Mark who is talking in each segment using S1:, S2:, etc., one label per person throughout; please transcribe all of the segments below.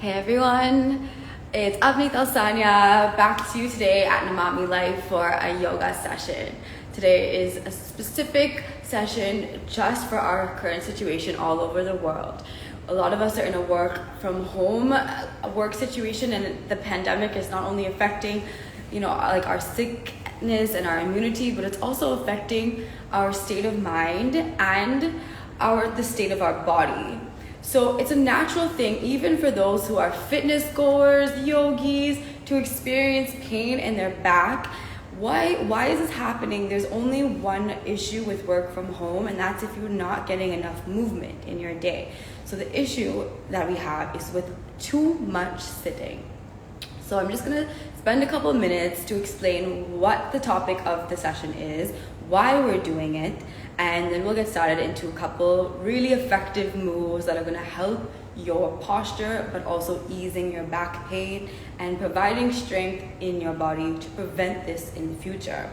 S1: Hey everyone, it's Avneet Alsania back to you today at Nmami Life for a yoga session. Today is a specific session just for our current situation all over the world. A lot of us are in a work from home work situation, and the pandemic is not only affecting, like our sickness and our immunity, but it's also affecting our state of mind and the state of our body. So it's a natural thing, even for those who are fitness goers, yogis, to experience pain in their back. Why is this happening? There's only one issue with work from home, and that's if you're not getting enough movement in your day. So the issue that we have is with too much sitting. So I'm just gonna spend a couple of minutes to explain what the topic of the session is, why we're doing it, and then we'll get started into a couple really effective moves that are going to help your posture, but also easing your back pain and providing strength in your body to prevent this in the future.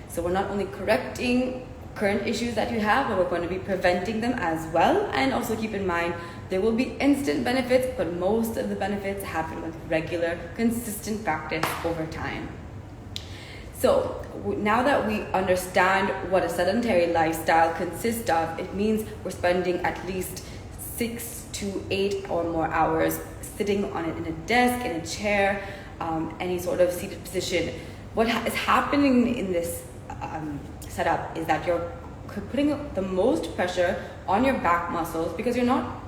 S1: So we're not only correcting current issues that you have, but we're going to be preventing them as well. And also keep in mind, there will be instant benefits, but most of the benefits happen with regular, consistent practice over time. So now that we understand what a sedentary lifestyle consists of, it means we're spending at least 6 to 8 or more hours sitting on it in a desk, in a chair, any sort of seated position. What is happening in this setup is that you're putting the most pressure on your back muscles, because you're not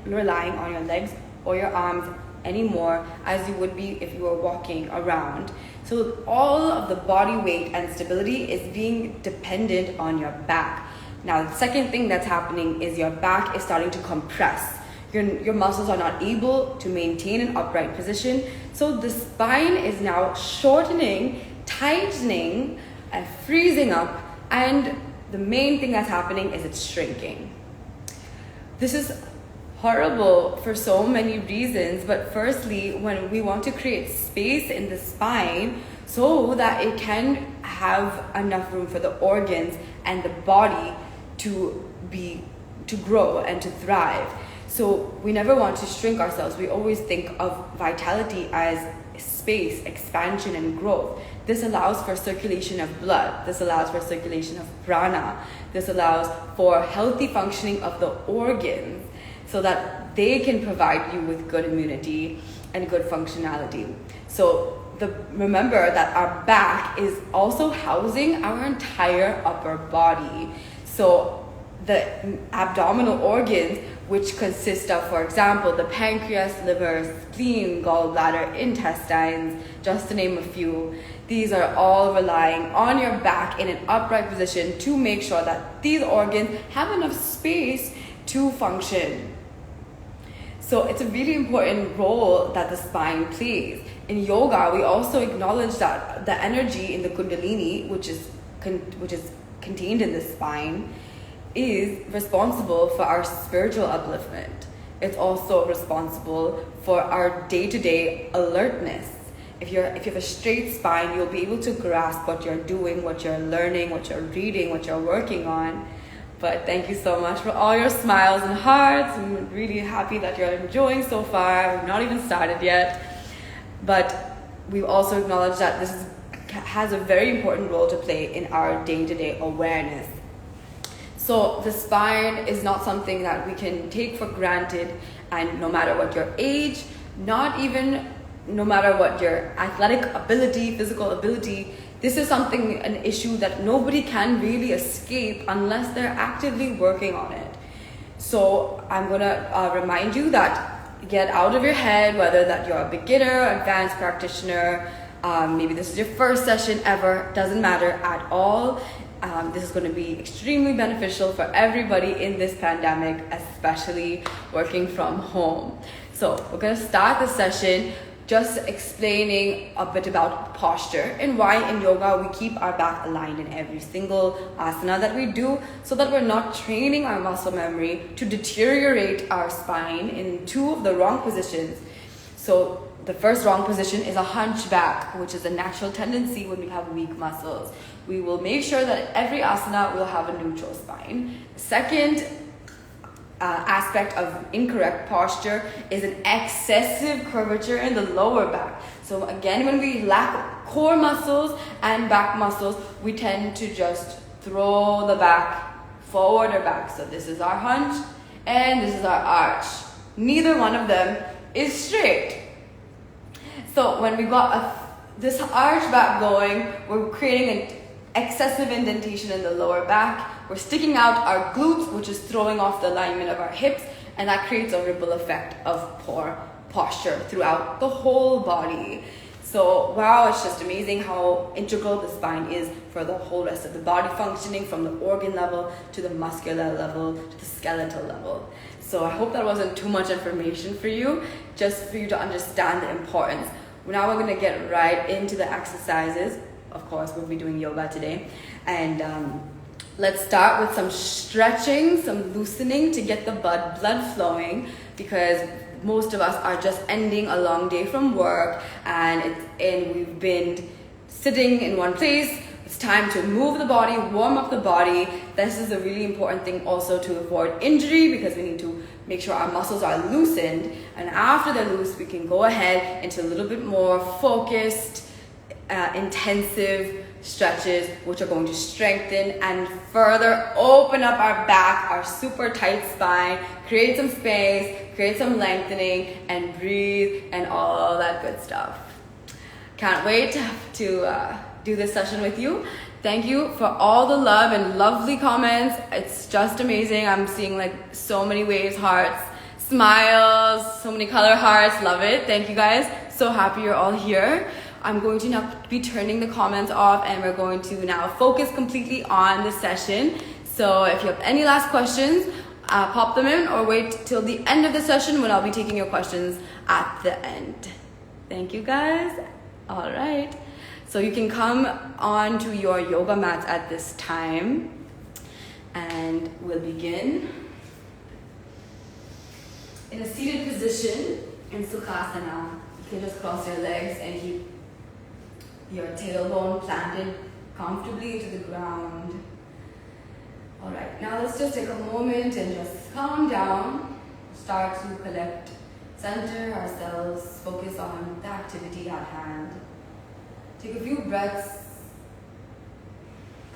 S1: relying on your legs or your arms anymore as you would be if you were walking around. So all of the body weight and stability is being dependent on your back. Now, the second thing that's happening is your back is starting to compress. Your muscles are not able to maintain an upright position. So the spine is now shortening, tightening, and freezing up. And the main thing that's happening is it's shrinking. This is horrible for so many reasons, but firstly, when we want to create space in the spine so that it can have enough room for the organs and the body to grow and to thrive. So we never want to shrink ourselves. We always think of vitality as space, expansion, and growth. This allows for circulation of blood. This allows for circulation of prana. This allows for healthy functioning of the organs, so that they can provide you with good immunity and good functionality. So remember that our back is also housing our entire upper body. So the abdominal organs, which consist of, for example, the pancreas, liver, spleen, gallbladder, intestines, just to name a few, these are all relying on your back in an upright position to make sure that these organs have enough space to function. So it's a really important role that the spine plays. In yoga, we also acknowledge that the energy in the kundalini, which is contained in the spine, is responsible for our spiritual upliftment. It's also responsible for our day-to-day alertness. If you have a straight spine, you'll be able to grasp what you're doing, what you're learning, what you're reading, what you're working on. But thank you so much for all your smiles and hearts. I'm really happy that you're enjoying so far. We've not even started yet. But we also acknowledge that this has a very important role to play in our day-to-day awareness. So the spine is not something that we can take for granted, and no matter what your age, no matter what your athletic ability, physical ability, this is an issue that nobody can really escape unless they're actively working on it. So I'm gonna remind you that get out of your head, whether that you're a beginner, advanced practitioner, maybe this is your first session ever, doesn't matter at all. This is going to be extremely beneficial for everybody in this pandemic, especially working from home. So we're going to start the session just explaining a bit about posture and why in yoga we keep our back aligned in every single asana that we do, so that we're not training our muscle memory to deteriorate our spine in two of the wrong positions. So the first wrong position is a hunchback, which is a natural tendency when we have weak muscles. We will make sure that every asana will have a neutral spine. The second aspect of incorrect posture is an excessive curvature in the lower back. So again, when we lack core muscles and back muscles, we tend to just throw the back forward or back. So this is our hunch and this is our arch. Neither one of them is straight. So when we got this arch back going, we're creating an excessive indentation in the lower back. We're sticking out our glutes, which is throwing off the alignment of our hips, and that creates a ripple effect of poor posture throughout the whole body. So wow, it's just amazing how integral the spine is for the whole rest of the body functioning, from the organ level to the muscular level to the skeletal level. So I hope that wasn't too much information for you, just for you to understand the importance. Now we're going to get right into the exercises. Of course, we'll be doing yoga today. And let's start with some stretching, some loosening to get the blood flowing, because most of us are just ending a long day from work and we've been sitting in one place. It's time to move the body, warm up the body. This is a really important thing also to avoid injury, because we need to make sure our muscles are loosened. And after they're loose, we can go ahead into a little bit more focused, intensive stretches, which are going to strengthen and further open up our back, our super tight spine, create some space, create some lengthening, and breathe, and all that good stuff. Can't wait to do this session with you. Thank you for all the love and lovely comments. It's just amazing. I'm seeing like so many waves, hearts, smiles, so many color hearts. Love it. Thank you guys. So happy you're all here. I'm going to now be turning the comments off, and we're going to now focus completely on the session. So if you have any last questions, pop them in or wait till the end of the session when I'll be taking your questions at the end. Thank you guys. All right. So you can come on to your yoga mats at this time, and we'll begin in a seated position in Sukhasana. You can just cross your legs and keep your tailbone planted comfortably into the ground. All right, now let's just take a moment and just calm down. Start to collect, center ourselves, focus on the activity at hand. Take a few breaths,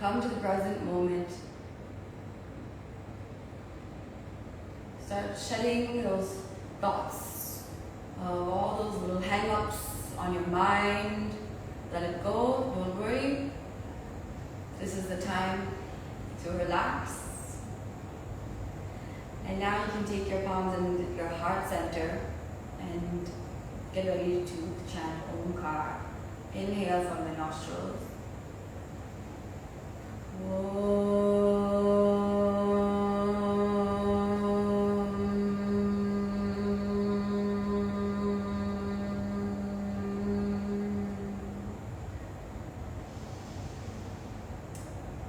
S1: come to the present moment. Start shedding those thoughts of all those little hang-ups on your mind. Let it go, don't worry. This is the time to relax. And now you can take your palms in your heart center and get ready to chant Omkar. Inhale from the nostrils.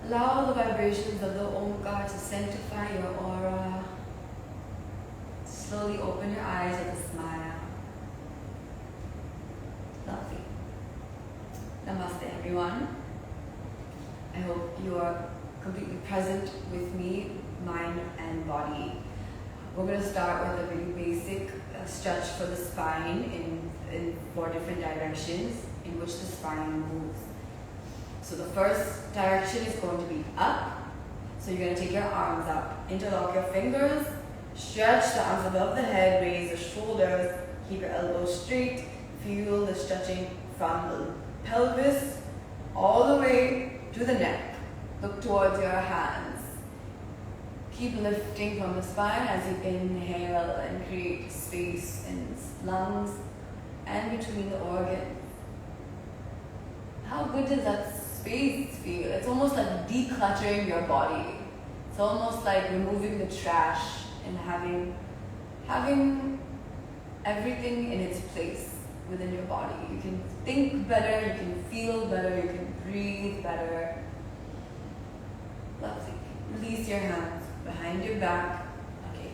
S1: Allow the vibrations of the Omkar to sanctify your aura. Slowly open your eyes with a smile. Lovely. Namaste, everyone. I hope you are completely present with me, mind and body. We're going to start with a really basic stretch for the spine in 4 different directions in which the spine moves. So the first direction is going to be up. So you're going to take your arms up, interlock your fingers, stretch the arms above the head, raise the shoulders, keep your elbows straight, feel the stretching from the pelvis all the way to the neck. Look towards your hands. Keep lifting from the spine as you inhale and create space in lungs and between the organs. How good does that space feel? It's almost like decluttering your body. It's almost like removing the trash and having everything in its place within your body. You can think better, you can feel better, you can breathe better. Lovely. Release your hands behind your back. Okay.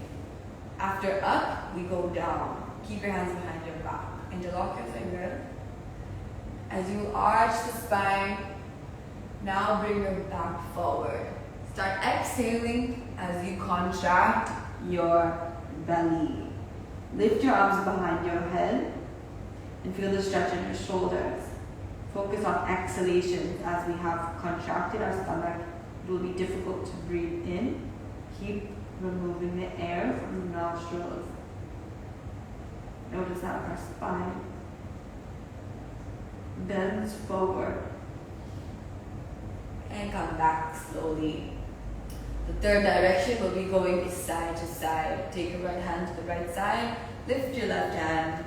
S1: After up, we go down. Keep your hands behind your back. Interlock your fingers. As you arch the spine, now bring your back forward. Start exhaling as you contract your belly. Lift your arms behind your head and feel the stretch in your shoulders. Focus on exhalations as we have contracted our stomach. It will be difficult to breathe in. Keep removing the air from the nostrils. Notice how our spine bends forward. And come back slowly. The third direction will be going side to side. Take your right hand to the right side. Lift your left hand.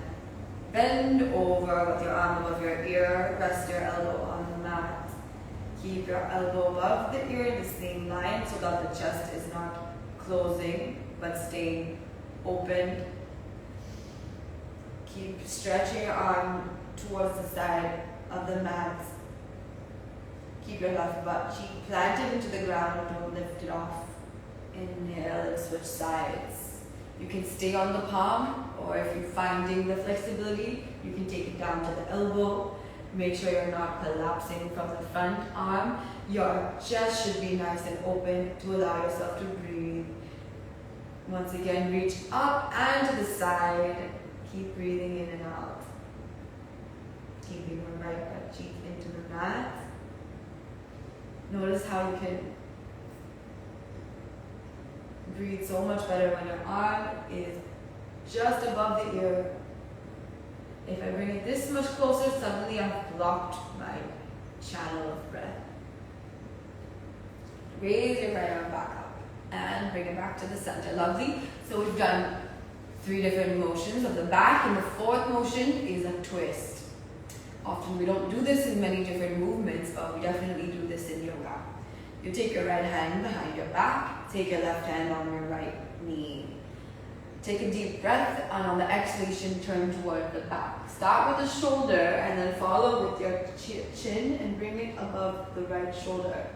S1: Bend over with your arm above your ear. Rest your elbow on the mat. Keep your elbow above the ear in the same line so that the chest is not closing but staying open. Keep stretching your arm towards the side of the mat. Keep your left butt cheek planted into the ground. Don't lift it off. Inhale and switch sides. You can stay on the palm, or if you're finding the flexibility, you can take it down to the elbow. Make sure you're not collapsing from the front arm. Your chest should be nice and open to allow yourself to breathe. Once again, reach up and to the side. Keep breathing in and out. Keeping your right butt cheek into the mat. Notice how you can breathe so much better when your arm is just above the ear. If I bring it this much closer, suddenly I've blocked my channel of breath. Raise your right arm back up and bring it back to the center. Lovely. So we've done 3 different motions of the back, and the 4th motion is a twist. Often we don't do this in many different movements, but we definitely do this in yoga. You take your right hand behind your back, take your left hand on your right knee. Take a deep breath, and on the exhalation, turn toward the back. Start with the shoulder and then follow with your chin and bring it above the right shoulder.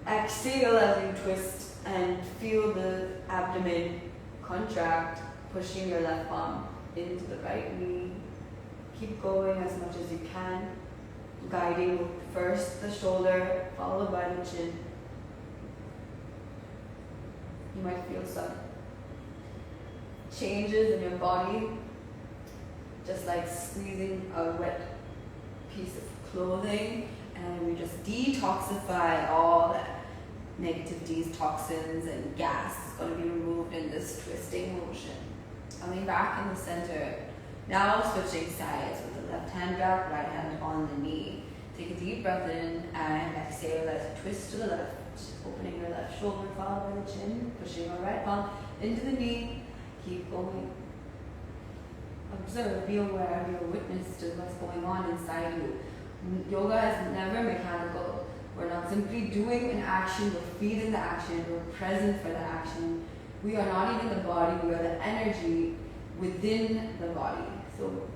S1: Exhale as you twist and feel the abdomen contract, pushing your left palm into the right knee. Keep going as much as you can, guiding with first the shoulder, followed by the chin. You might feel some changes in your body, just like squeezing a wet piece of clothing, and we just detoxify all that negativities, toxins, and gas is going to be removed in this twisting motion. Coming back in the center. Now switching sides with the left hand back, right hand on the knee. Take a deep breath in and exhale as you twist to the left. Opening your left shoulder, followed by the chin, pushing your right palm into the knee. Keep going. Observe, be aware, be a witness to what's going on inside you. Yoga is never mechanical. We're not simply doing an action, we're feeding the action, we're present for the action. We are not even the body, we are the energy within the body. So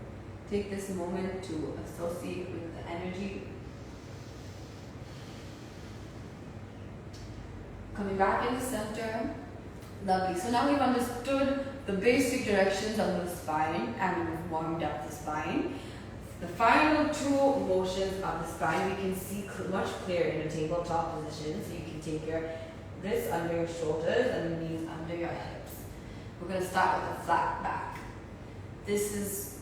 S1: take this moment to associate with the energy. Coming back in the center. Lovely. So now we've understood the basic directions of the spine and we've warmed up the spine. The final 2 motions of the spine we can see much clearer in a tabletop position. So you can take your wrists under your shoulders and the knees under your hips. We're going to start with a flat back. This is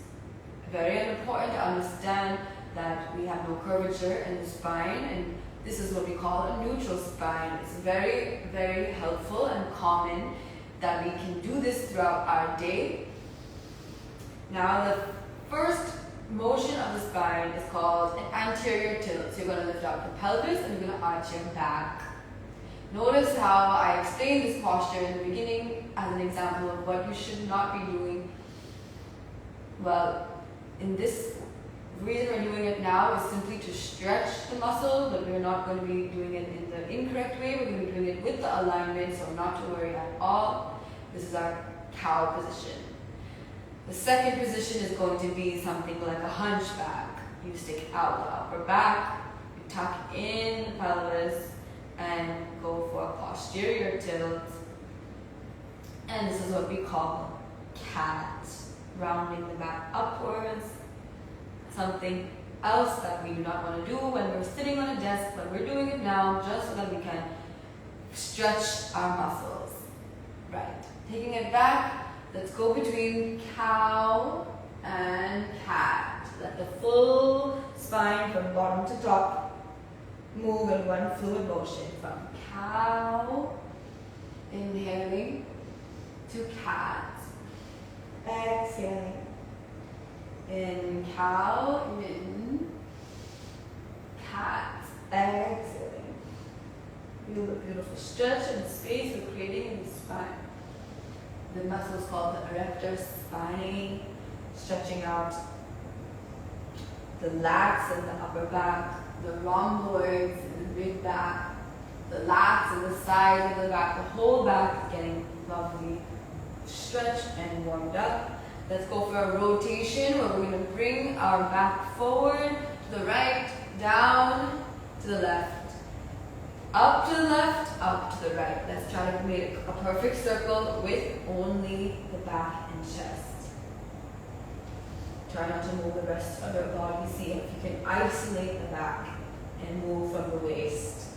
S1: very important to understand that we have no curvature in the spine, and this is what we call a neutral spine. It's very, very helpful and common that we can do this throughout our day. Now the first motion of the spine is called an anterior tilt. So you're going to lift up the pelvis and you're going to arch your back. Notice how I explained this posture in the beginning as an example of what you should not be doing. Well, in this reason we're doing it now is simply to stretch the muscle, but we're not going to be doing it in the incorrect way. We're going to be doing it with the alignment, so not to worry at all. This is our cow position. The second position is going to be something like a hunchback. You stick out the upper back, you tuck in the pelvis, and go for a posterior tilt. And this is what we call cat, rounding the back upwards. Something else that we do not want to do when we're sitting on a desk, but we're doing it now just so that we can stretch our muscles. right. Taking it back, let's go between cow and cat. Let the full spine from bottom to top move in one fluid motion from cow, inhaling, to cat, exhaling. In cow, in cat, exhaling. Feel the beautiful stretch and space we're creating in the spine. The muscle is called the erector spinae, stretching out the lats in the upper back, the rhomboids in the mid back, the lats in the sides of the back. The whole back is getting lovely stretched and warmed up. Let's go for a rotation where we're going to bring our back forward, to the right, down, to the left, up to the left, up to the right. Let's try to make a perfect circle with only the back and chest. Try not to move the rest of your body. See if you can isolate the back and move from the waist.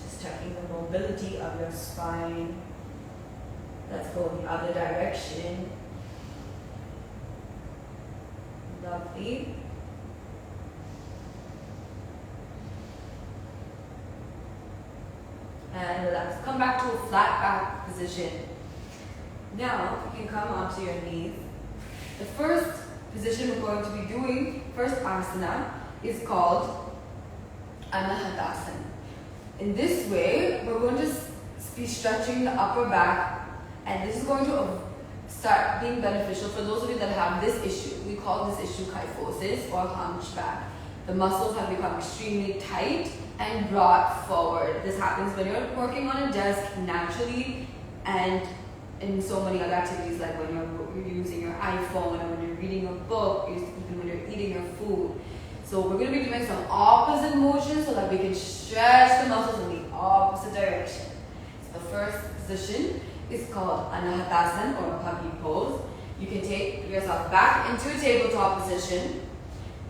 S1: Just checking the mobility of your spine. Let's go the other direction. Lovely. And relax. Come back to a flat back position. Now you can come onto your knees. The first position we're going to be doing, first asana, is called Anahatasan. In this way, we're going to be stretching the upper back, and this is going to start being beneficial for those of you that have this issue. We call this issue kyphosis or hunchback. The muscles have become extremely tight and brought forward. This happens when you're working on a desk naturally, and in so many other activities, like when you're using your iPhone, or when you're reading a book, even when you're eating your food. So we're going to be doing some opposite motions so that we can stretch the muscles in the opposite direction. So the first position is called Anahatasan or puppy pose. You can take yourself back into a tabletop position.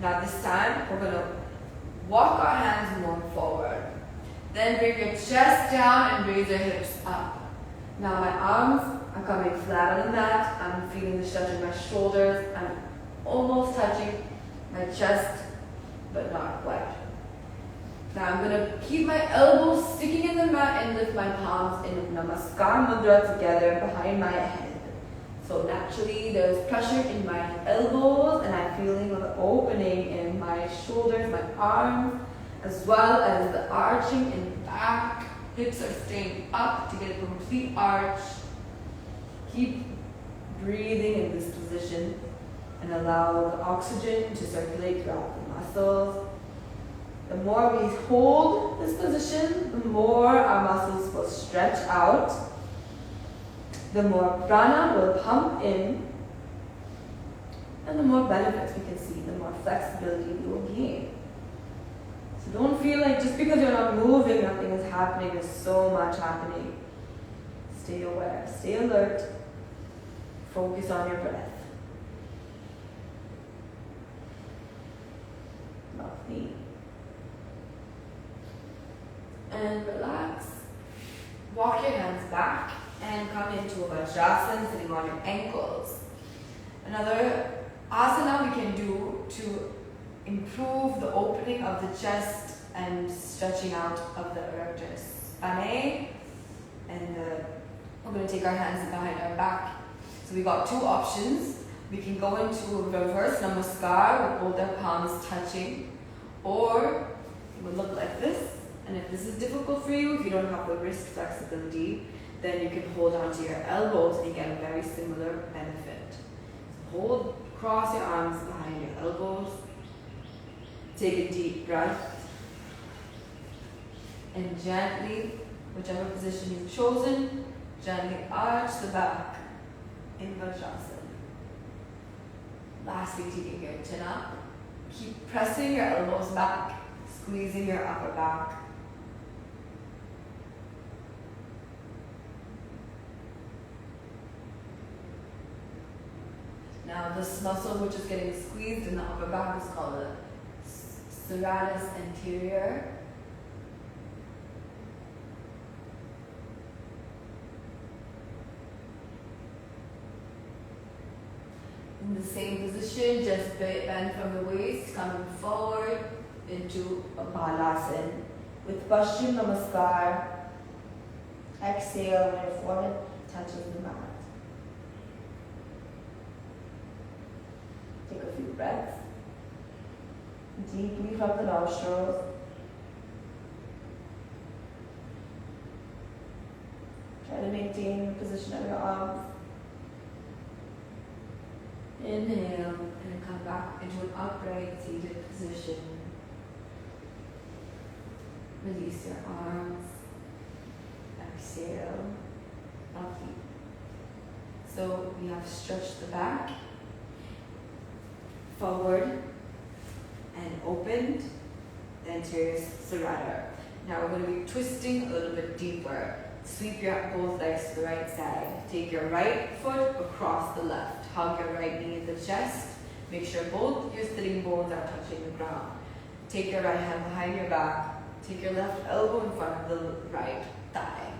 S1: Now this time, we're going to walk our hands more forward. Then bring your chest down and raise your hips up. Now my arms are coming flat on the mat. I'm feeling the stretch in my shoulders. I'm almost touching my chest, but not quite. Now I'm going to keep my elbows sticking in the mat and lift my palms in Namaskar Mudra together behind my head. So naturally there's pressure in my elbows, and I'm feeling an opening in my shoulders, my arms, as well as the arching in the back. Hips are staying up to get a complete arch. Keep breathing in this position and allow the oxygen to circulate throughout the muscles. The more we hold this position, the more our muscles will stretch out, the more prana will pump in, and the more benefits we can see, the more flexibility we will gain. So don't feel like just because you're not moving, nothing is happening. There's so much happening. Stay aware, stay alert, focus on your breath. Lovely. And relax. Walk your hands back and come into a Vajrasana, sitting on your ankles. Another asana we can do to improve the opening of the chest and stretching out of the erector spinae. And we're going to take our hands behind our back. So we got two options. We can go into a reverse namaskar with both our palms touching, or it would look like this. And if this is difficult for you, if you don't have the wrist flexibility, then you can hold onto your elbows and get a very similar benefit. So cross your arms behind your elbows. Take a deep breath. And gently, whichever position you've chosen, gently arch the back in Vajrasana. Lastly, taking your chin up. Keep pressing your elbows back, squeezing your upper back. Now this muscle which is getting squeezed in the upper back is called the serratus anterior. In the same position, just bend from the waist, coming forward into a balasana. With Paschim Namaskar, exhale when your forehead touches the mat. Take a few breaths. Deeply from the nostrils. Try to maintain the position of your arms. Inhale and come back into an upright seated position. Release your arms. Exhale. Lovely. So we have stretched the back, forward and opened the anterior serrator. Now we're going to be twisting a little bit deeper. Sweep your both legs to the right side. Take your right foot across the left. Hug your right knee in the chest. Make sure both your sitting bones are touching the ground. Take your right hand behind your back. Take your left elbow in front of the right thigh.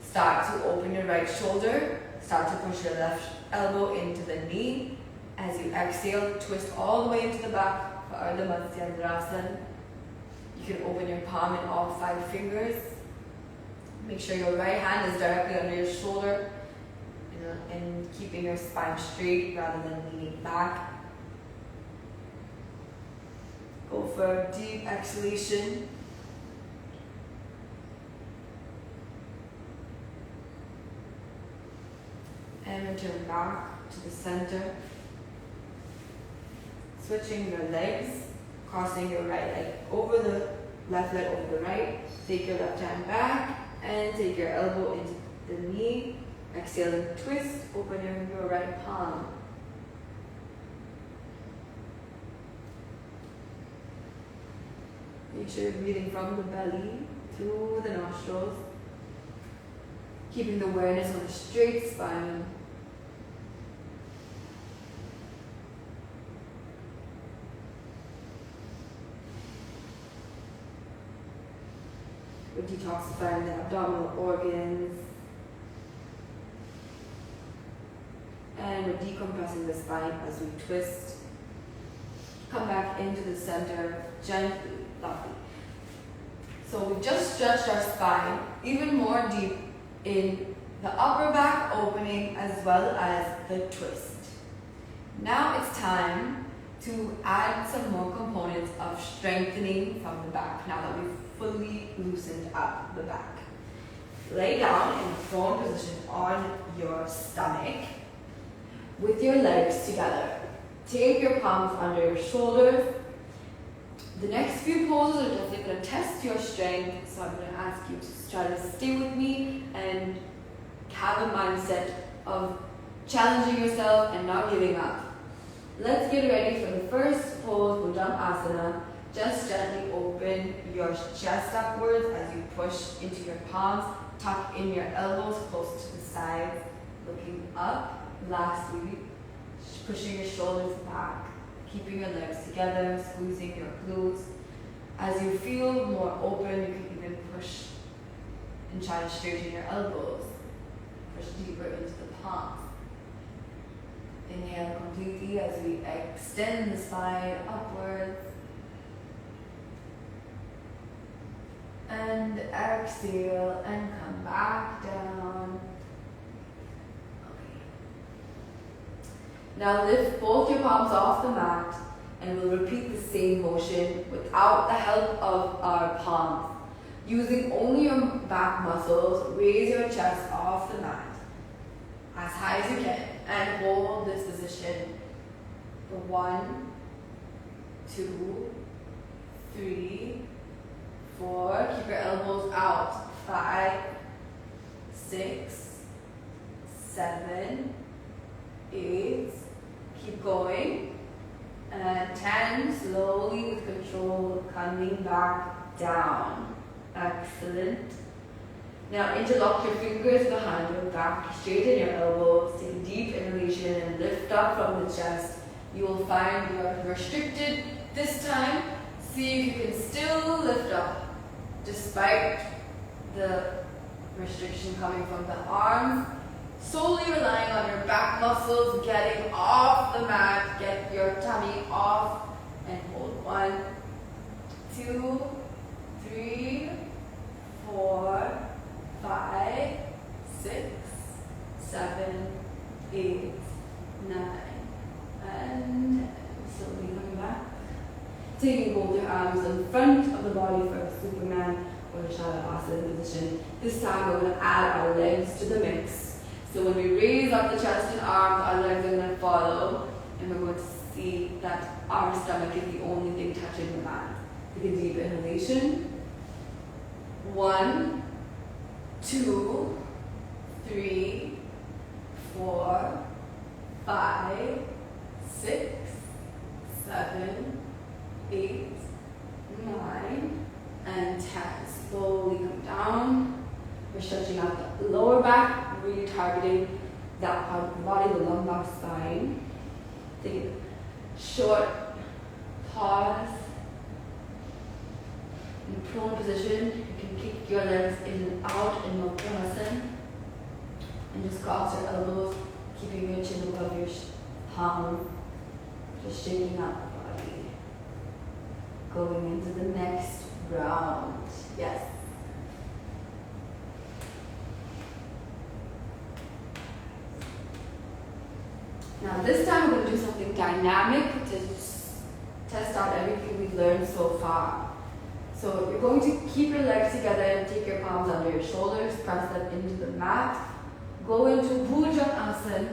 S1: Start to open your right shoulder. Start to push your left elbow into the knee. As you exhale, twist all the way into the back for Ardha Matsyendrasana. You can open your palm in all 5 fingers. Make sure your right hand is directly under your shoulder and keeping your spine straight rather than leaning back. Go for a deep exhalation. And return back to the center. Switching your legs, crossing your right leg over the left leg over the right. Take your left hand back and take your elbow into the knee. Exhale and twist, opening your right palm. Make sure you're breathing from the belly through the nostrils, keeping the awareness on a straight spine. We're detoxifying the abdominal organs. And we're decompressing the spine as we twist. Come back into the center gently, lovely. So we just stretched our spine even more deep in the upper back opening as well as the twist. Now it's time to add some more components of strengthening from the back now that we've fully loosened up the back. Lay down in a prone position on your stomach with your legs together. Take your palms under your shoulders. The next few poses are definitely going to test your strength, so I'm going to ask you to try to stay with me and have a mindset of challenging yourself and not giving up. Let's get ready for the first pose, Bhujamgasana. Just gently open your chest upwards as you push into your palms. Tuck in your elbows close to the sides, looking up. Lastly, pushing your shoulders back, keeping your legs together, squeezing your glutes. As you feel more open, you can even push and try to straighten your elbows. Push deeper into the palms. Inhale completely as we extend the spine upwards. And exhale and come back down. Now lift both your palms off the mat and we'll repeat the same motion without the help of our palms. Using only your back muscles, raise your chest off the mat as high as you can and hold this position for 1, 2, 3, 4. Keep your elbows out. 5, 6, 7, 8. Keep going. And 10. Slowly with control, coming back down. Excellent. Now interlock your fingers behind your back, straighten your elbows, take a deep inhalation and lift up from the chest. You will find you are restricted this time. See if you can still lift up despite the restriction coming from the arms. solely relying on your back muscles getting off the mat. Get your tummy off and hold. 1, 2, 3, 4, 5, 6, 7, 8, 9, and slowly coming back. Taking both your arms in front of the body for a Superman or a Shavasana position. This time we're going to add our legs to the mix. So when we raise up the chest and arms, our legs are going to follow, and we're going to see that our stomach is the only thing touching the mat. Take a deep inhalation. 1, 2, 3, 4, 5, 6, 7, 8, 9, and 10. Slowly come down. We're stretching out the lower back, really targeting that part of the body, the lumbar spine. Take a short pause. In prone position, you can kick your legs in and out in Mukha. And just cross your elbows, keeping your chin above your palm. Just shaking out the body. Going into the next round. Yes. Now this time we're going to do something dynamic to test out everything we've learned so far. So you're going to keep your legs together and take your palms under your shoulders, press them into the mat. Go into Bhujangasana,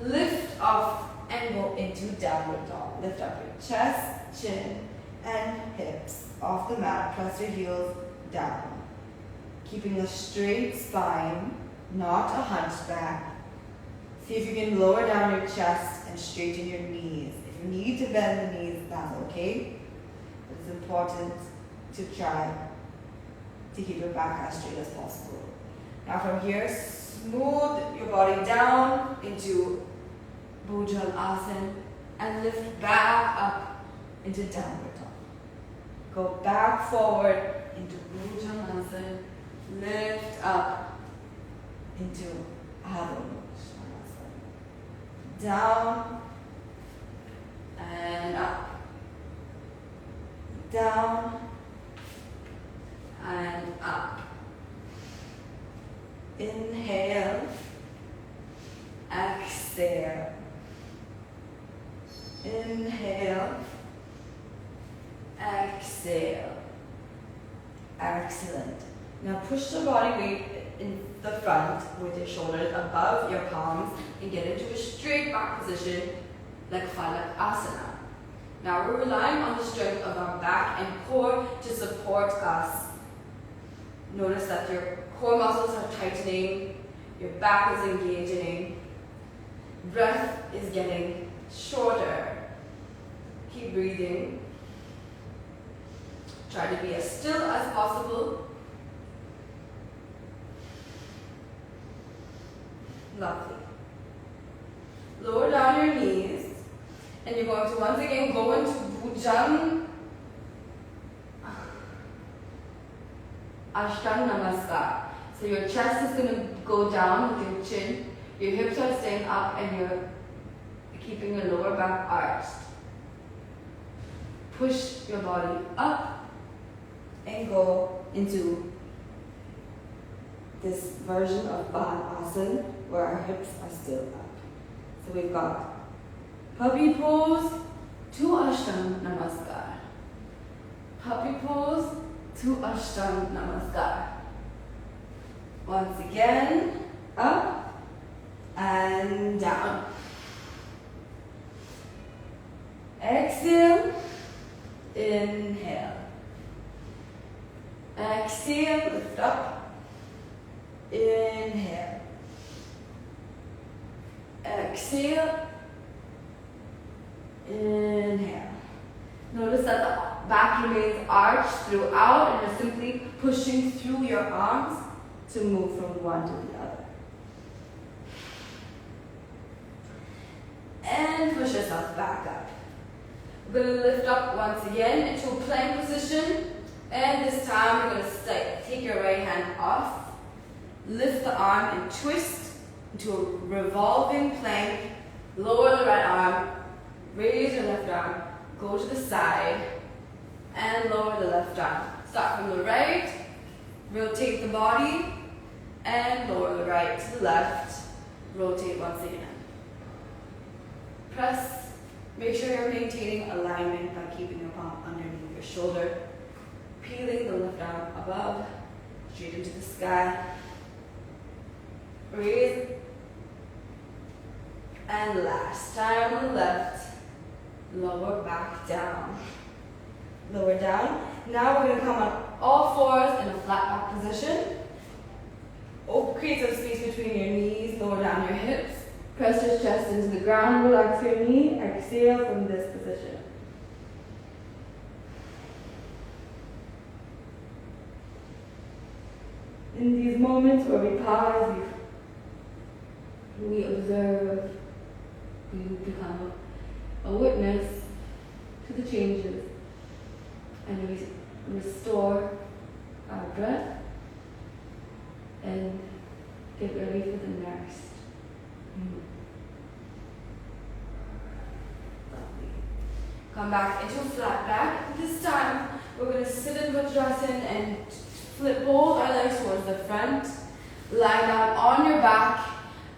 S1: lift off and go into downward dog. Lift up your chest, chin, and hips off the mat. Press your heels down. Keeping a straight spine, not a hunchback. See if you can lower down your chest and straighten your knees. If you need to bend the knees, that's okay. It's important to try to keep your back as straight as possible. Now from here, smooth your body down into Bhujangasana and lift back up into downward dog. Go back forward into Bhujangasana, lift up into Agarwal. Down and up. Down and up. Inhale, exhale. Inhale, exhale. Excellent. Now push the body weight in the front with your shoulders above your palms and get into a straight back position like Asana. Now we're relying on the strength of our back and core to support us. Notice that your core muscles are tightening, your back is engaging, breath is getting shorter. Keep breathing. Try to be as still as possible. Lovely. Lower down your knees, and you're going to once again go into Bhujan Ashtanga Namaskar. So your chest is going to go down with your chin, your hips are staying up, and you're keeping your lower back arched. Push your body up and go into this version of Asana where our hips are still up. So we've got puppy pose to Ashtanga Namaskar. Puppy pose to Ashtanga Namaskar. Once again, up and down. Exhale, inhale. Exhale, lift up. Inhale. Exhale. Inhale. Notice that the back remains arched throughout and you're simply pushing through your arms to move from one to the other. And push yourself back up. We're going to lift up once again into a plank position. And this time we're going to take your right hand off. Lift the arm and twist into a revolving plank. Lower the right arm, raise your left arm, go to the side, and lower the left arm. Start from the right, rotate the body, and lower the right to the left, rotate once again. Press, make sure you're maintaining alignment by keeping your palm underneath your shoulder, peeling the left arm above, straight into the sky. Raise, and last time on the left, lower back down. Lower down. Now we're going to come on all fours in a flat back position. Create some space between your knees, lower down your hips. Press your chest into the ground, relax your knee, exhale from this position. In these moments where we pause, we observe, we become a witness to the changes, and we restore our breath and get ready for the next. Lovely. Come back into a flat back. This time we're going to sit in Vajrasana and flip both our legs towards the front. Lie down on your back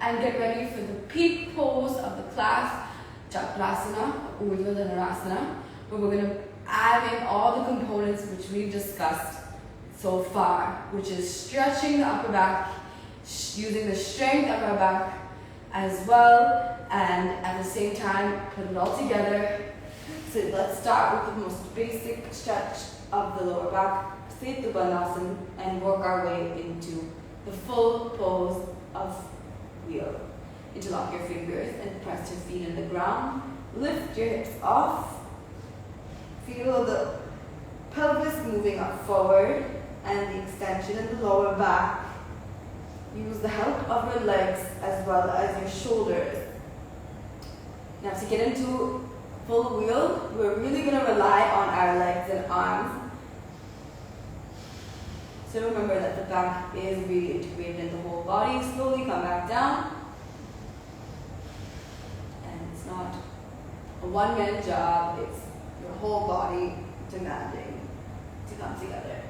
S1: and get ready for the peak pose of the class, Chakrasana, Urdhva Dhanurasana, where we're going to add in all the components which we've discussed so far, which is stretching the upper back, using the strength of our back as well, and at the same time put it all together. So let's start with the most basic stretch of the lower back, Setu Bandhasana, and work our way into the full pose of wheel. Interlock your fingers and press your feet in the ground. Lift your hips off. Feel the pelvis moving up forward and the extension in the lower back. Use the help of your legs as well as your shoulders. Now to get into full wheel, we're really going to rely on our legs and arms. So remember that the back is really integrated in the whole body. Slowly come back down. And it's not a one-man job, it's your whole body demanding to come together.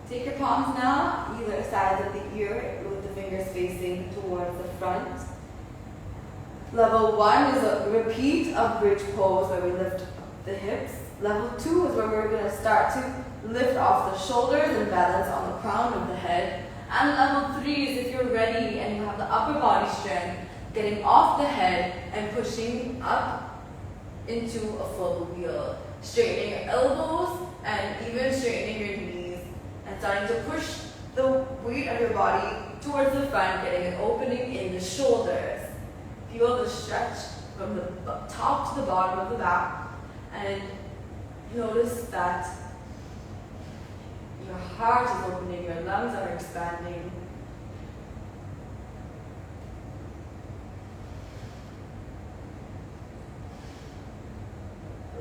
S1: Take your palms now, either side of the ear with the fingers facing towards the front. Level 1 is a repeat of bridge pose where we lift up the hips. Level 2 is where we're going to start to lift off the shoulders and balance on the crown of the head. And level 3 is if you're ready and you have the upper body strength, getting off the head and pushing up into a full wheel. Straightening your elbows and even straightening your knees. And starting to push the weight of your body towards the front, getting an opening in the shoulders. Feel the stretch from the top to the bottom of the back. And notice that your heart is opening, your lungs are expanding.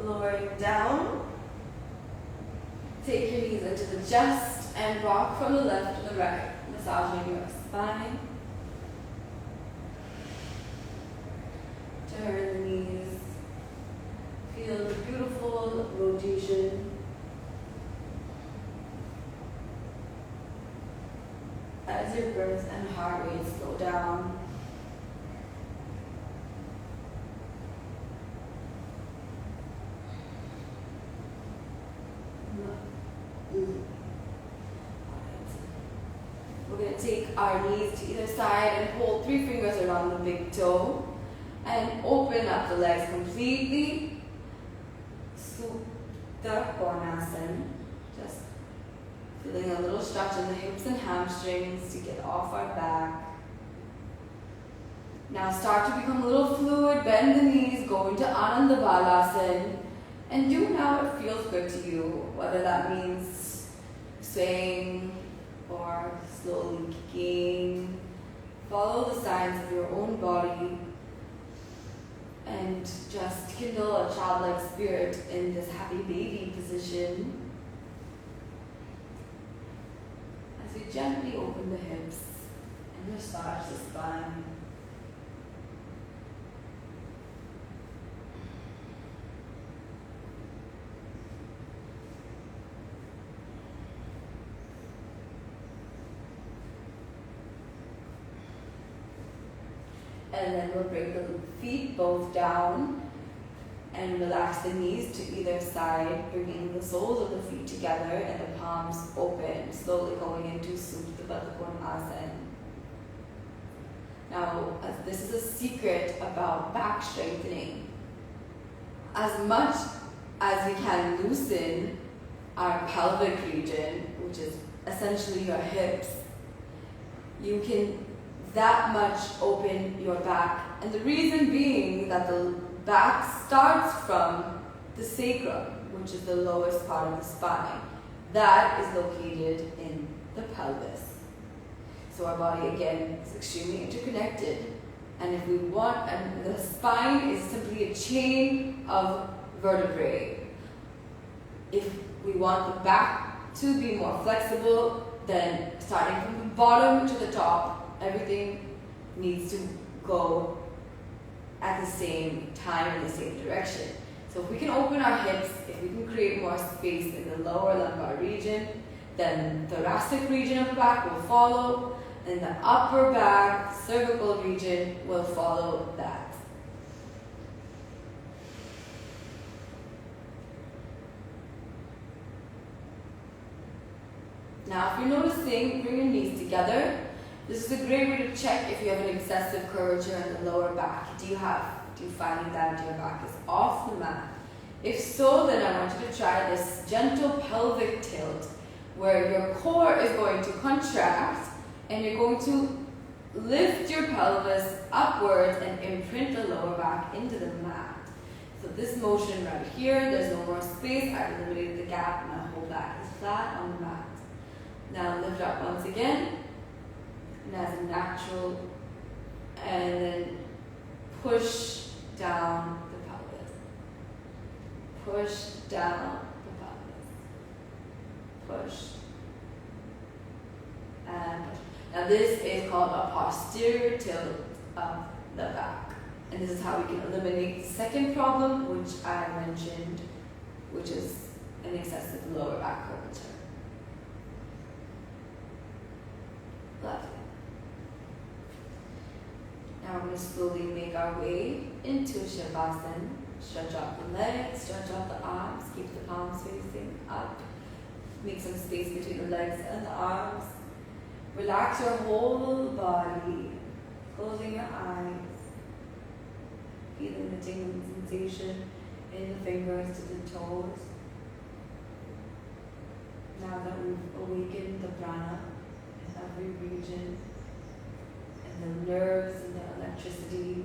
S1: Lowering down. Take your knees into the chest and rock from the left to the right, massaging your spine. Turn the knees. Feel the beautiful rotation. As your breath and heart rate slow down. We're going to take our knees to either side and hold 3 fingers around the big toe and open up the legs completely. Supta Konasana. Just feeling a little stretch in the hips and hamstrings to get off our back. Now start to become a little fluid, bend the knees, go into Ananda Balasana, and do how it feels good to you, whether that means swaying or slowly kicking. Follow the signs of your own body and just kindle a childlike spirit in this happy baby position. As we gently open the hips and massage the spine. And then we'll bring the feet both down and relax the knees to either side, bringing the soles of the feet together and the palms open, slowly going into Supta Baddha Konasana. Now, this is a secret about back strengthening. As much as we can loosen our pelvic region, which is essentially your hips, you can that much open your back. And the reason being that the back starts from the sacrum, which is the lowest part of the spine. That is located in the pelvis. So our body, again, is extremely interconnected. And if we want, and the spine is simply a chain of vertebrae. If we want the back to be more flexible, then starting from the bottom to the top, everything needs to go at the same time in the same direction. So if we can open our hips, if we can create more space in the lower lumbar region, then the thoracic region of the back will follow, and the upper back, cervical region will follow that. Now, if you're noticing, bring your knees together. This is a great way to check if you have an excessive curvature in the lower back. Do you find that your back is off the mat? If so, then I want you to try this gentle pelvic tilt, where your core is going to contract and you're going to lift your pelvis upwards and imprint the lower back into the mat. So this motion right here, there's no more space. I've eliminated the gap. Now whole back is flat on the mat. Now lift up once again, and as a natural, and then push down the pelvis. Push down the pelvis. Push. And push. Now this is called a posterior tilt of the back. And this is how we can eliminate the second problem, which I mentioned, which is an excessive lower back curvature. Lovely. Now we're going to slowly make our way into Shavasana. Stretch out the legs, stretch out the arms, keep the palms facing up. Make some space between the legs and the arms. Relax your whole body, closing your eyes, feeling the tingling sensation in the fingers to the toes. Now that we've awakened the prana in every region, and the nerves and the electricity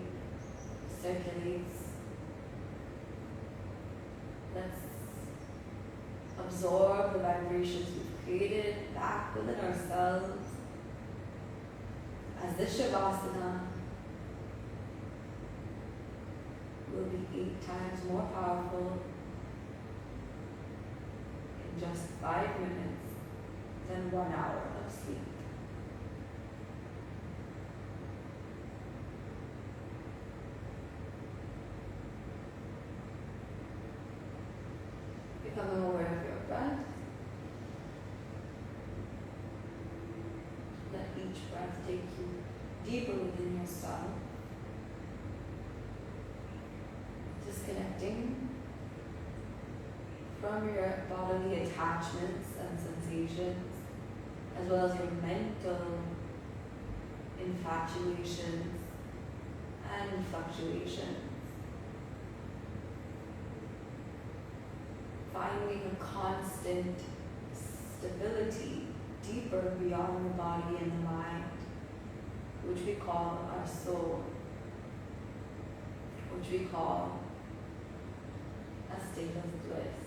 S1: circulates, let's absorb the vibrations we've created back within ourselves. As this Shavasana will be 8 times more powerful in just 5 minutes than 1 hour of sleep. Becoming aware of your breath. Let each breath take you deeper within yourself. Disconnecting from your bodily attachments and sensations, as well as your mental infatuations and fluctuations. Finding a constant stability deeper beyond the body and the mind, which we call our soul, which we call a state of bliss.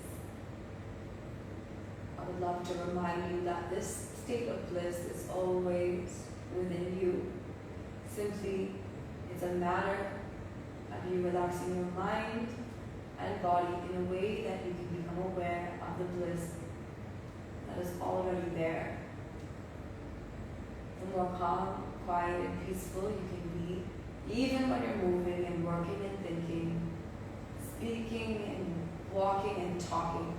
S1: I would love to remind you that this state of bliss is always within you. Simply, it's a matter of you relaxing your mind and body in a way that you can become aware of the bliss that is already there. The more calm, quiet, and peaceful you can be, even when you're moving and working and thinking, speaking and walking and talking.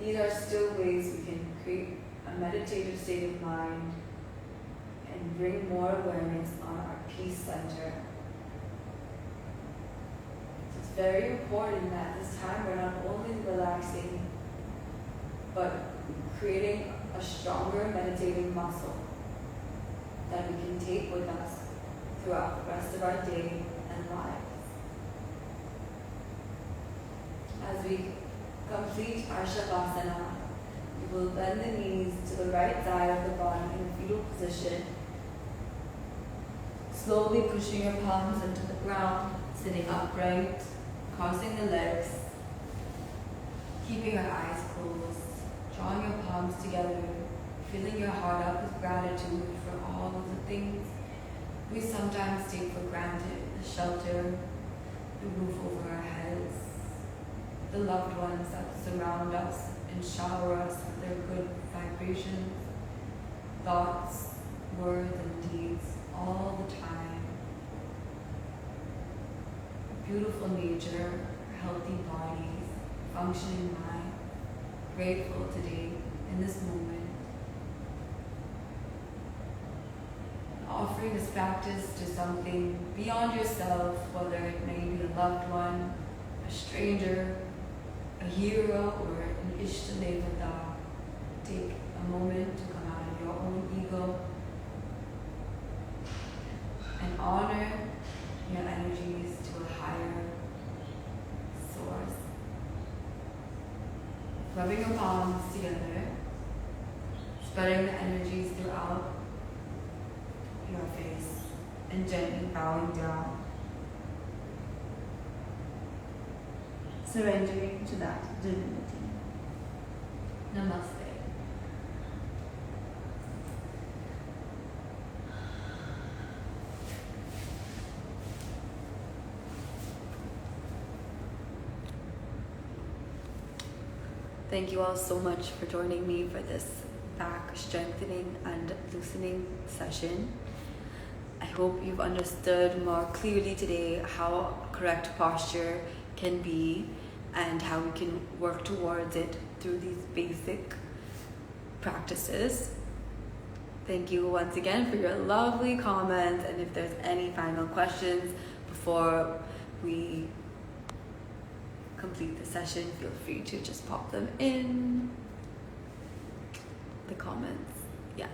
S1: These are still ways we can create a meditative state of mind and bring more awareness on our peace center very important that this time we're not only relaxing, but creating a stronger meditating muscle that we can take with us throughout the rest of our day and lives. As we complete our Shavasana, we will bend the knees to the right side of the body in a fetal position, slowly pushing your palms into the ground, sitting upright, crossing the legs, keeping your eyes closed, drawing your palms together, filling your heart up with gratitude for all of the things we sometimes take for granted: the shelter, the roof over our heads, the loved ones that surround us and shower us with their good vibrations, thoughts, words, and deeds all the time. Beautiful nature, healthy bodies, functioning mind, grateful today in this moment. Offering this practice to something beyond yourself, whether it may be a loved one, a stranger, a hero, or an Ishta-Devata. Take a moment to come out of your own ego and honor your energies to a higher source. Rubbing your palms together, spreading the energies throughout your face, and gently bowing down, surrendering to that divinity. Namaste. Thank you all so much for joining me for this back strengthening and loosening session. I hope you've understood more clearly today how correct posture can be and how we can work towards it through these basic practices. Thank you once again for your lovely comments, and if there's any final questions before we complete the session, feel free to just pop them in the comments. Yes.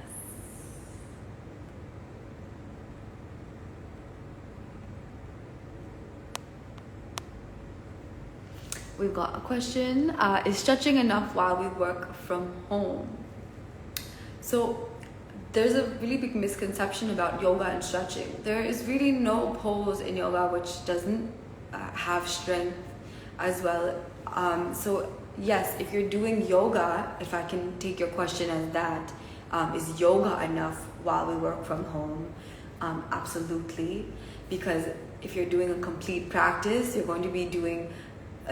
S1: We've got a question. Is stretching enough while we work from home? So there's a really big misconception about yoga and stretching. There is really no pose in yoga which doesn't have strength as well. So yes, if you're doing yoga, if I can take your question as that, is yoga enough while we work from home? Absolutely. Because if you're doing a complete practice, you're going to be doing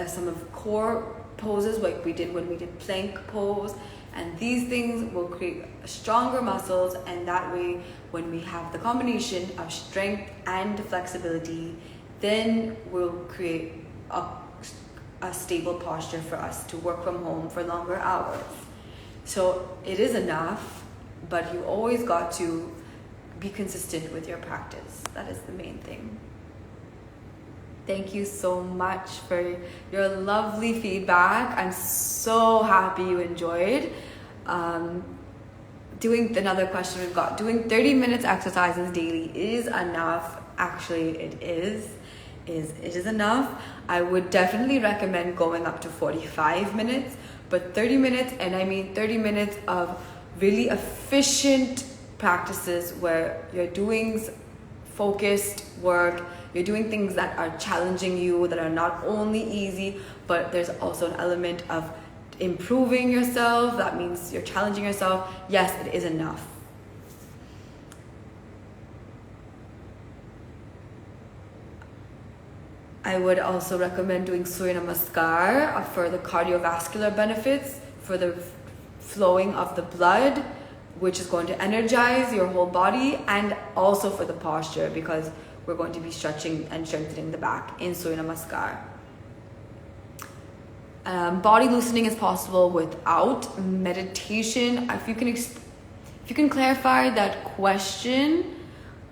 S1: some of core poses like we did when we did plank pose, and these things will create stronger muscles, and that way when we have the combination of strength and flexibility, then we'll create a stable posture for us to work from home for longer hours. So it is enough, but you always got to be consistent with your practice. That is the main thing. Thank you so much for your lovely feedback. I'm so happy you enjoyed. Doing another question we've got, doing 30 minutes exercises daily is enough. Actually, it is enough. I would definitely recommend going up to 45 minutes, but 30 minutes, and I mean 30 minutes of really efficient practices where you're doing focused work, you're doing things that are challenging you, that are not only easy, but there's also an element of improving yourself. That means you're challenging yourself. Yes, it is enough. I would also recommend doing Surya Namaskar for the cardiovascular benefits, for the flowing of the blood, which is going to energize your whole body, and also for the posture, because we're going to be stretching and strengthening the back in Surya Namaskar. Body loosening is possible without meditation. If you can clarify that question,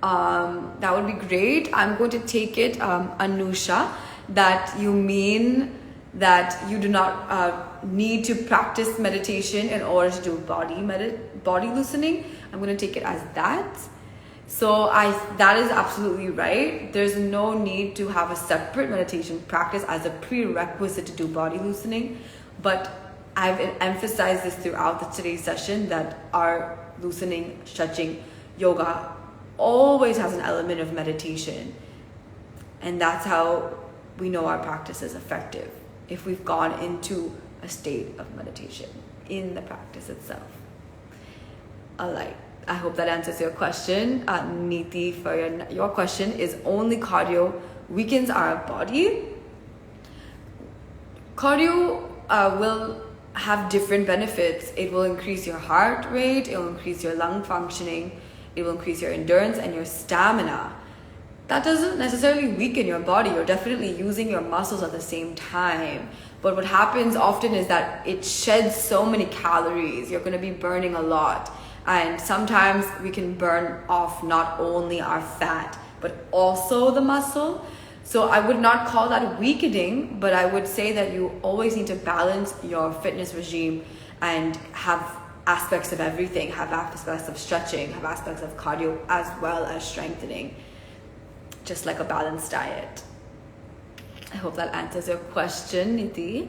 S1: that would be great. I'm going to take it, Anusha. that you mean that you do not need to practice meditation in order to do body loosening. I'm going to take it as that. So that is absolutely right. There's no need to have a separate meditation practice as a prerequisite to do body loosening. But I've emphasized this throughout today's session that our loosening, stretching, yoga always has an element of meditation. And that's how we know our practice is effective, if we've gone into a state of meditation in the practice itself. All right. I hope that answers your question. Niti, for your question, is only cardio weakens our body? Cardio will have different benefits. It will increase your heart rate, it will increase your lung functioning, it will increase your endurance and your stamina. That doesn't necessarily weaken your body. You're definitely using your muscles at the same time. But what happens often is that it sheds so many calories. You're going to be burning a lot. And sometimes we can burn off not only our fat, but also the muscle. So I would not call that weakening, but I would say that you always need to balance your fitness regime and have aspects of everything, have aspects of stretching, have aspects of cardio as well as strengthening, just like a balanced diet. I hope that answers your question, Niti.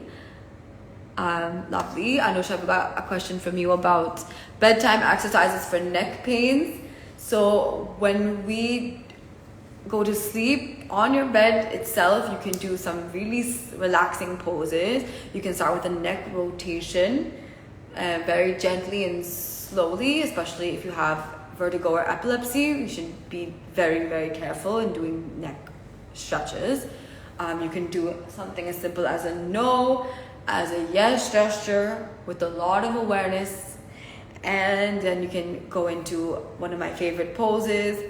S1: Lovely. Anusha, I've got a question from you about bedtime exercises for neck pains. So when we go to sleep on your bed itself, you can do some really relaxing poses. You can start with a neck rotation very gently and slowly, especially if you have vertigo or epilepsy. You should be very, very careful in doing neck stretches. You can do something as simple as a no, as a yes gesture with a lot of awareness. And then you can go into one of my favorite poses,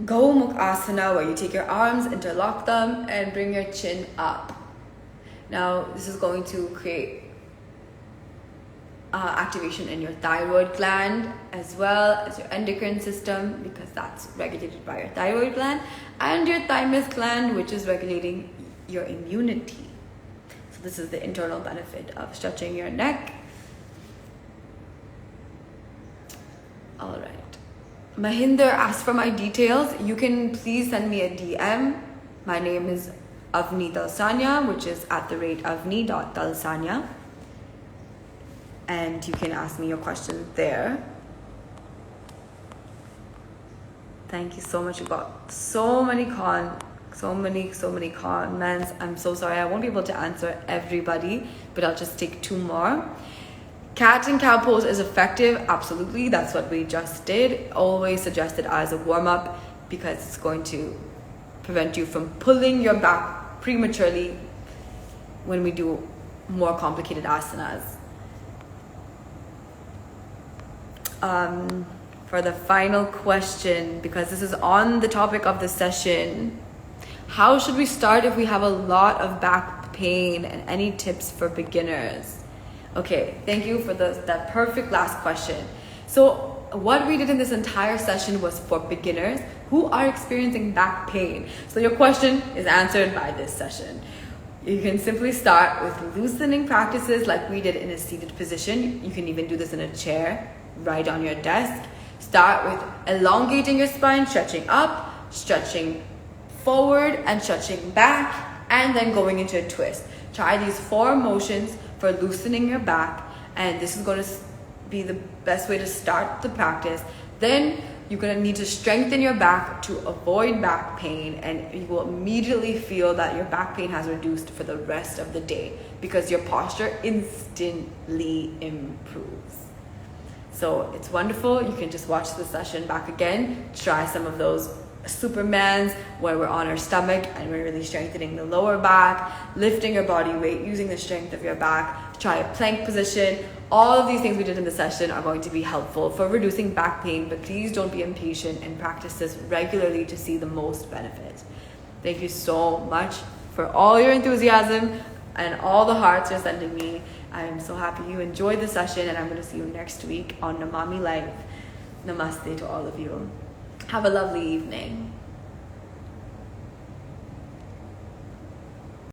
S1: Gomukh Asana, where you take your arms, interlock them, and bring your chin up. Now, this is going to create activation in your thyroid gland as well as your endocrine system, because that's regulated by your thyroid gland, and your thymus gland, which is regulating your immunity. So this is the internal benefit of stretching your neck. All right. Mahinder asked for my details. You can please send me a DM. My name is Avni Dalsanya, which is @avni.dalsanya. And you can ask me your questions there. Thank you so much. You got so many comments. I'm so sorry. I won't be able to answer everybody, but I'll just take 2 more. Cat and cow pose is effective. Absolutely. That's what we just did. Always suggested as a warm-up because it's going to prevent you from pulling your back prematurely when we do more complicated asanas. For the final question, because this is on the topic of the session, how should we start if we have a lot of back pain, and any tips for beginners? Okay, thank you for that perfect last question. So what we did in this entire session was for beginners who are experiencing back pain. So your question is answered by this session. You can simply start with loosening practices like we did in a seated position. You can even do this in a chair right on your desk. Start with elongating your spine, stretching up, stretching forward, and stretching back, and then going into a twist. Try these 4 motions for loosening your back, and this is going to be the best way to start the practice. Then you're going to need to strengthen your back to avoid back pain, and you will immediately feel that your back pain has reduced for the rest of the day because your posture instantly improves. So it's wonderful. You can just watch the session back again. Try some of those Supermans where we're on our stomach and we're really strengthening the lower back, lifting your body weight, using the strength of your back. Try a plank position. All of these things we did in the session are going to be helpful for reducing back pain, but please don't be impatient and practice this regularly to see the most benefit. Thank you so much for all your enthusiasm and all the hearts you're sending me. I am so happy you enjoyed the session, and I'm going to see you next week on Nmami Live. Namaste to all of you. Have a lovely evening.